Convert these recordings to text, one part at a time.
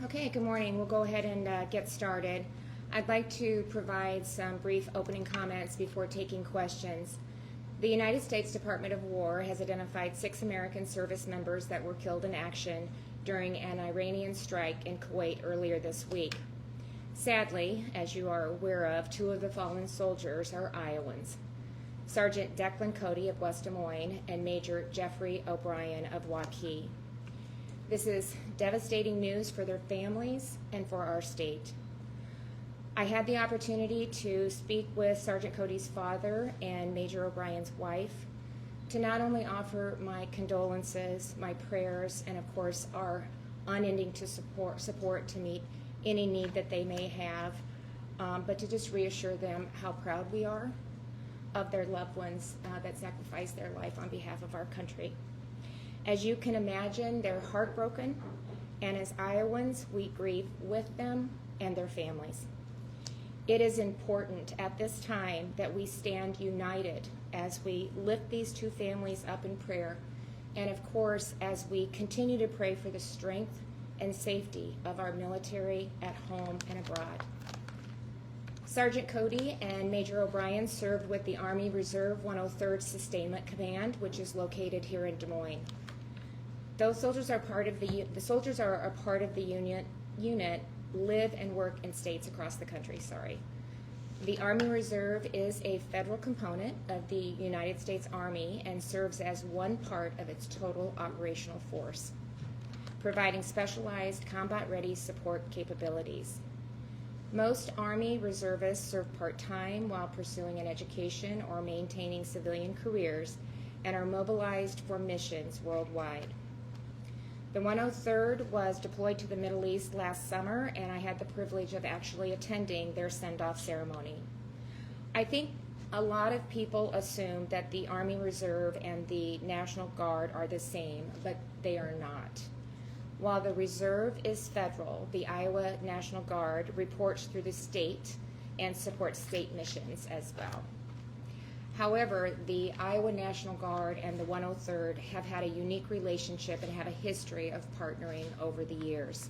Okay, good morning. We'll go ahead and get started. I'd like to provide some brief opening comments before taking questions. The United States Department of War has identified 6 American service members that were killed in action during an Iranian strike in Kuwait earlier this week. Sadly, as you are aware of, 2 of the fallen soldiers are Iowans. Sergeant Declan Cody of West Des Moines and Major Jeffrey O'Brien of Waukee. This is devastating news for their families and for our state. I had the opportunity to speak with Sergeant Cody's father and Major O'Brien's wife to not only offer my condolences, my prayers, and of course our unending support to meet any need that they may have, but to just reassure them how proud we are of their loved ones that sacrificed their life on behalf of our country. As you can imagine, they're heartbroken, and as Iowans, we grieve with them and their families. It is important at this time that we stand united as we lift these 2 families up in prayer, and of course, as we continue to pray for the strength and safety of our military at home and abroad. Sergeant Cody and Major O'Brien served with the Army Reserve 103rd Sustainment Command, which is located here in Des Moines. Those soldiers are part of the soldiers are a part of the unit, live and work in states across the country. The Army Reserve is a federal component of the United States Army and serves as one part of its total operational force, providing specialized combat-ready support capabilities. Most Army reservists serve part-time while pursuing an education or maintaining civilian careers and are mobilized for missions worldwide. The 103rd was deployed to the Middle East last summer, and I had the privilege of actually attending their send-off ceremony. I think a lot of people assume that the Army Reserve and the National Guard are the same, but they are not. While the Reserve is federal, the Iowa National Guard reports through the state and supports state missions as well. However, the Iowa National Guard and the 103rd have had a unique relationship and have a history of partnering over the years.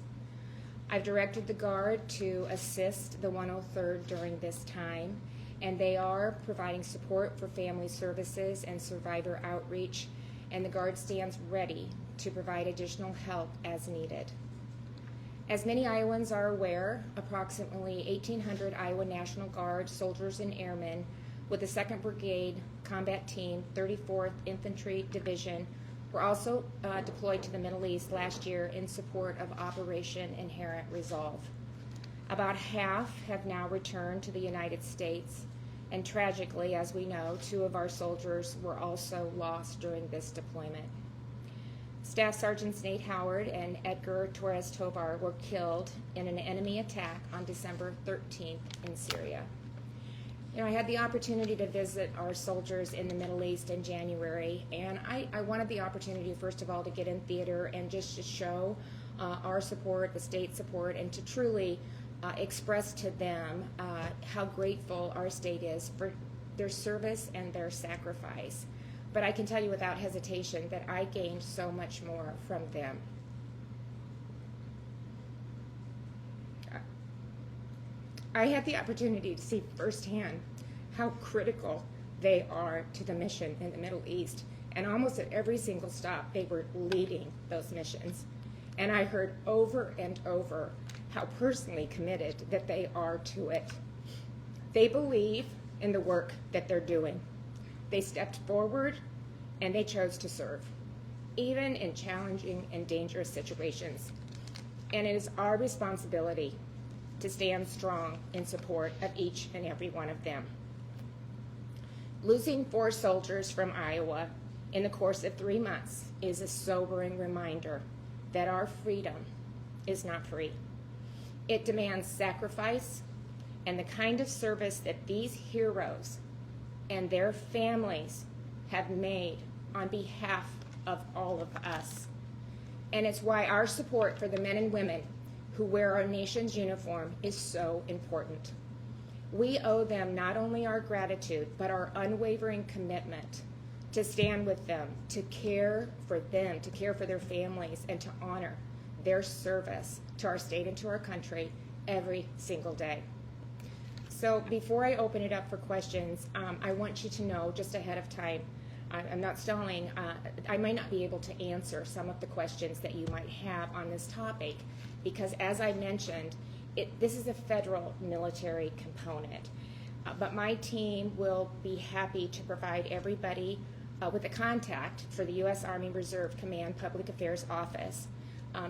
I've directed the Guard to assist the 103rd during this time, and they are providing support for family services and survivor outreach, and the Guard stands ready to provide additional help as needed. As many Iowans are aware, approximately 1,800 Iowa National Guard soldiers and airmen with the 2nd Brigade Combat Team, 34th Infantry Division, were also deployed to the Middle East last year in support of Operation Inherent Resolve. About half have now returned to the United States, and tragically, as we know, 2 of our soldiers were also lost during this deployment. Staff Sergeants Nate Howard and Edgar Torres Tovar were killed in an enemy attack on December 13th in Syria. I had the opportunity to visit our soldiers in the Middle East in January, and I wanted the opportunity, first of all, to get in theater and just to show our support, the state support, and to truly express to them how grateful our state is for their service and their sacrifice. But I can tell you without hesitation that I gained so much more from them. I had the opportunity to see firsthand how critical they are to the mission in the Middle East, and almost at every single stop they were leading those missions. And I heard over and over how personally committed that they are to it. They believe in the work that they're doing. They stepped forward and they chose to serve, even in challenging and dangerous situations. And it is our responsibility to stand strong in support of each and every one of them. Losing 4 soldiers from Iowa in the course of 3 months is a sobering reminder that our freedom is not free. It demands sacrifice and the kind of service that these heroes and their families have made on behalf of all of us. And it's why our support for the men and women who wear our nation's uniform is so important. We owe them not only our gratitude, but our unwavering commitment to stand with them, to care for their families, and to honor their service to our state and to our country every single day. So before I open it up for questions, I want you to know just ahead of time, I'm not stalling, I might not be able to answer some of the questions that you might have on this topic, because as I mentioned, this is a federal military component. But my team will be happy to provide everybody with a contact for the U.S. Army Reserve Command Public Affairs Office,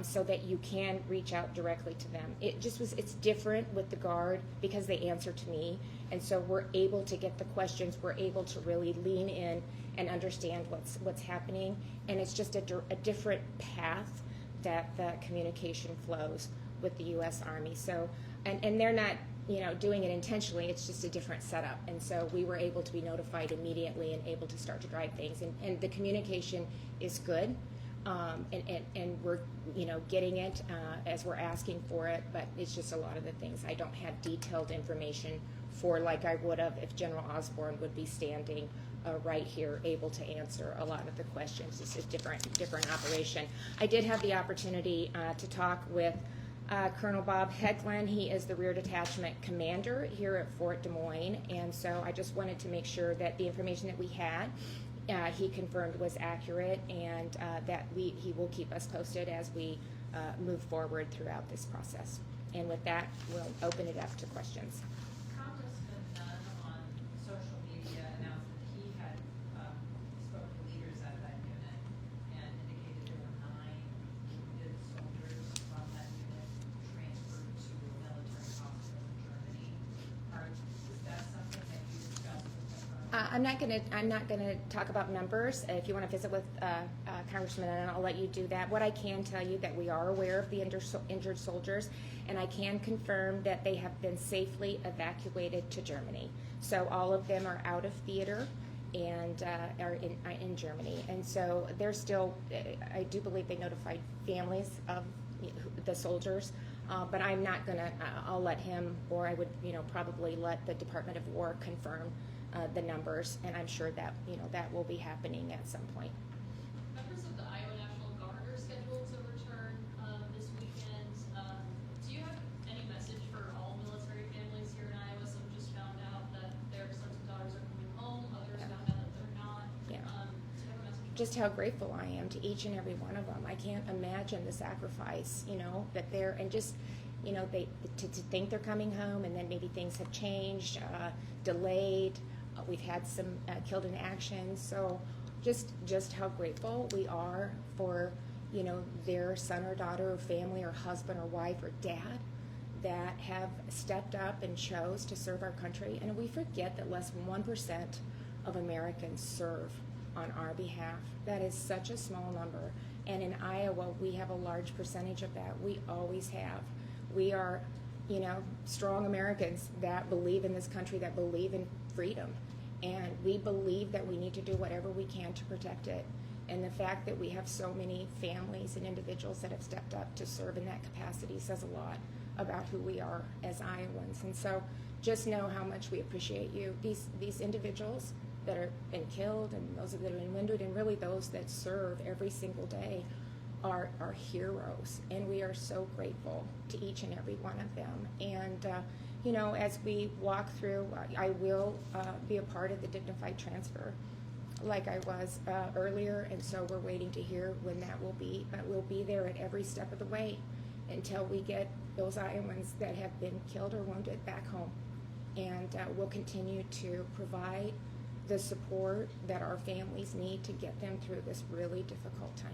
so that you can reach out directly to them. It's different with the Guard because they answer to me, and so we're able to get the questions, we're able to really lean in and understand what's happening, and it's just a different path that the communication flows with the U.S. Army. So, and they're not, doing it intentionally, it's just a different setup, and so we were able to be notified immediately and able to start to drive things, and the communication is good. And we're, getting it as we're asking for it, but it's just a lot of the things I don't have detailed information for, like I would have if General Osborne would be standing right here, able to answer a lot of the questions. It's a different operation. I did have the opportunity to talk with Colonel Bob Hegland. He is the Rear Detachment Commander here at Fort Des Moines, and so I just wanted to make sure that the information that we had, he confirmed was accurate, and that he will keep us posted as we move forward throughout this process. And with that, we'll open it up to questions. Congressman Nunn on social media announced that he had spoke to leaders at that unit and indicated there were 9 wounded soldiers from that unit transferred to a military hospital in Germany. Is that something that you discussed with the Colonel? I'm not gonna talk about numbers. If you want to visit with Congressman Nunn, I'll let you do that. What I can tell you that we are aware of the injured soldiers, and I can confirm that they have been safely evacuated to Germany. So all of them are out of theater and are in Germany. And so they're still, I do believe they notified families of the soldiers, but I'm not gonna, I'll let him, or I would, probably let the Department of War confirm the numbers, and I'm sure that, that will be happening at some point. Members of the Iowa National Guard are scheduled to return this weekend. Do you have any message for all military families here in Iowa? Some just found out that their sons and daughters are coming home. Others found out that they're not. Yeah. Do you have a message? Just how grateful I am to each and every one of them. I can't imagine the sacrifice, that they're, and just, they to think they're coming home, and then maybe things have changed, delayed. We've had some killed in action, so just how grateful we are for, their son or daughter or family or husband or wife or dad that have stepped up and chose to serve our country. And we forget that less than 1% of Americans serve on our behalf. That is such a small number. And in Iowa, we have a large percentage of that. We always have. We are, strong Americans that believe in this country, that believe in freedom. And we believe that we need to do whatever we can to protect it. And the fact that we have so many families and individuals that have stepped up to serve in that capacity says a lot about who we are as Iowans. And so just know how much we appreciate you. These individuals that are been killed, and those that have been wounded, and really those that serve every single day are heroes. And we are so grateful to each and every one of them. And as we walk through, I will be a part of the dignified transfer like I was earlier, and so we're waiting to hear when that will be, but we'll be there at every step of the way until we get those Iowans that have been killed or wounded back home. And we'll continue to provide the support that our families need to get them through this really difficult time.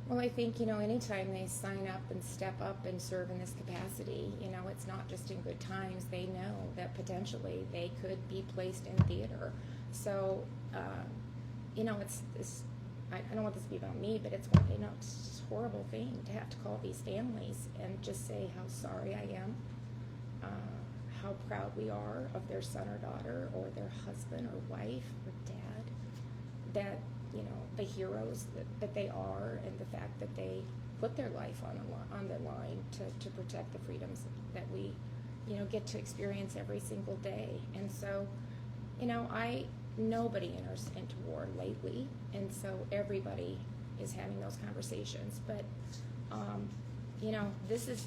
Well, I think, anytime they sign up and step up and serve in this capacity, it's not just in good times. They know that potentially they could be placed in theater. So, I don't want this to be about me, but it's just a horrible thing to have to call these families and just say how sorry I am, how proud we are of their son or daughter or their husband or wife or dad, that, you know, the heroes that they are, and the fact that they put their life on the line to protect the freedoms that we, you know, get to experience every single day. And so, you know, nobody enters into war lightly, and so everybody is having those conversations. But, you know, this is,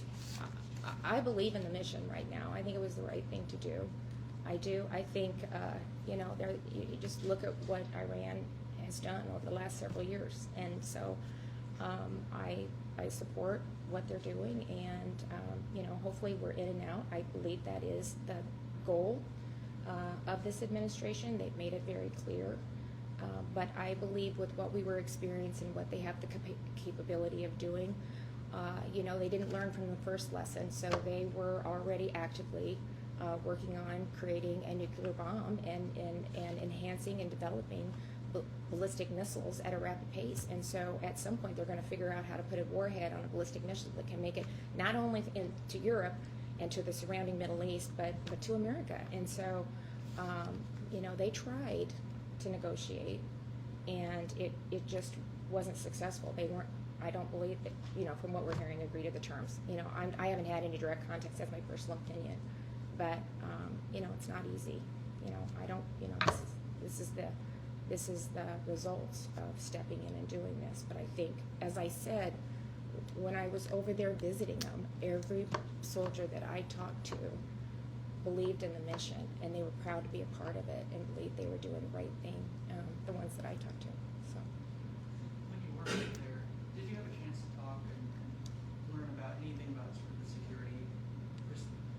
I believe in the mission right now. I think it was the right thing to do. I do. I think, you know, you just look at what Iran has done over the last several years, and so I support what they're doing, and you know, hopefully we're in and out. I believe that is the goal of this administration. They've made it very clear. But I believe with what we were experiencing, what they have the capability of doing, you know, they didn't learn from the first lesson, so they were already actively working on creating a nuclear bomb and enhancing and developing ballistic missiles at a rapid pace. And so at some point they're going to figure out how to put a warhead on a ballistic missile that can make it not only to Europe and to the surrounding Middle East, but to America. And so, you know, they tried to negotiate, and it just wasn't successful. They weren't, I don't believe that, you know, from what we're hearing, agree to the terms. You know, I haven't had any direct contact, that's my personal opinion. But, you know, it's not easy. You know, I don't, you know, this is the results of stepping in and doing this. But I think, as I said, when I was over there visiting them, every soldier that I talked to believed in the mission, and they were proud to be a part of it and believed they were doing the right thing, the ones that I talked to. So. When you were there, did you have a chance to talk and learn about anything about sort of the security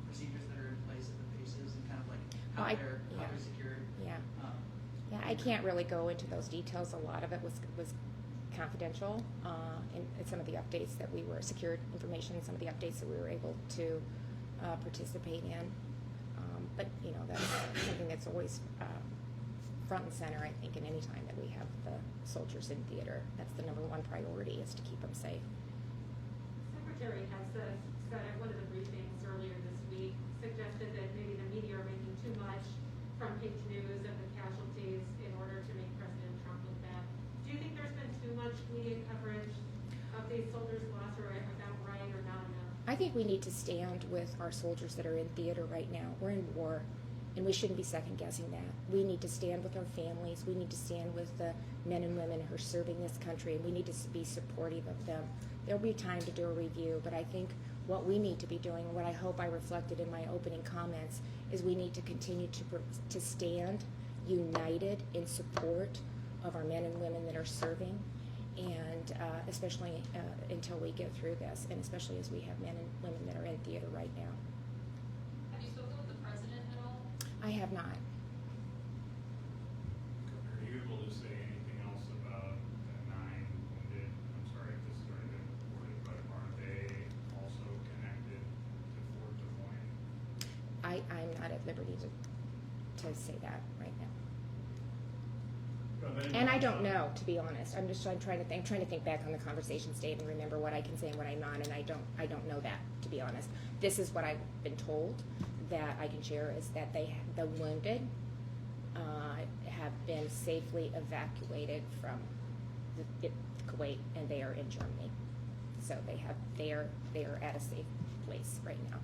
procedures that are in place at the bases, and kind of like how they're secured? Yeah. Yeah, I can't really go into those details. A lot of it was confidential, and some of the updates that we were secured information, some of the updates that we were able to participate in. But you know, that's something that's always front and center, I think, in any time that we have the soldiers in theater. That's the number one priority, is to keep them safe. Secretary has said at one of the briefings earlier this week, suggested that maybe the media are making too much front page news of the casualties in order to make President Trump look bad. Do you think there's been too much media coverage of these soldiers' loss, or about right, or not enough? I think we need to stand with our soldiers that are in theater right now. We're in war, and we shouldn't be second-guessing that. We need to stand with our families. We need to stand with the men and women who are serving this country, and we need to be supportive of them. There'll be time to do a review, but I think what we need to be doing, what I hope I reflected in my opening comments, is we need to continue to stand united in support of our men and women that are serving, and especially until we get through this, and especially as we have men and women that are in theater right now. Have you spoken with the president at all? I have not. Are you able to say anything else about the 9 wounded? I'm sorry if this has already been reported, but are they also connected to Fort Des Moines? I'm not at liberty to say that right now. And I don't know, to be honest. I'm trying to think back on the conversation state and remember what I can say and what I'm not, and I don't know that, to be honest. This is what I've been told that I can share, is that the wounded have been safely evacuated from Kuwait, and they are in Germany. So they are at a safe place right now.